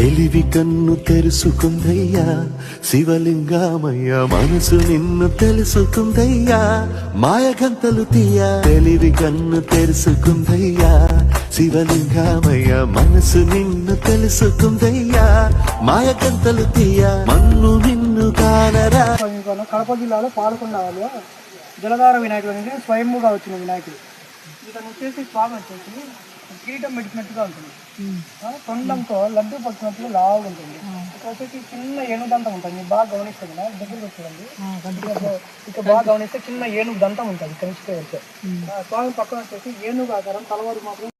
తెలివి కన్ను తెరుసుకుందయ్యా శివలింగమయ్య, మనసు నిన్ను తెలుసుకుందయ్యా మాయగంతలు తీయ. తెలివి కన్ను తెరుసుకుందయ్యా శివలింగమయ్య, మనసు నిన్ను తెలుసుకుందయ్యా మాయగంతలు తీయ. మన్ను నిన్ను కానరా. కడప జిల్లాలో పాలకొండలో జలధార వినాయకుడు అంటే స్వయంగా వచ్చిన వినాయకుడు. ఇతను వచ్చేసి స్వామి వచ్చేసి కిరీటం పెట్టినట్టుగా ఉంటుంది, తొండంతో లడ్డు పట్టినట్టుగా లావుగా ఉంటుంది. ఇక్కడ వచ్చేసి చిన్న ఏనుగు దంతం ఉంటుంది, మీరు బాగా గమనిస్తుంది కదా, దగ్గరికి వచ్చేదండి. ఇక్కడ బాగా గమనిస్తే చిన్న ఏనుగు దంతం ఉంటుంది, కనిపిస్తే వచ్చే స్వామి పక్కన వచ్చేసి ఏనుగు ఆకారం తలవారు మాత్రం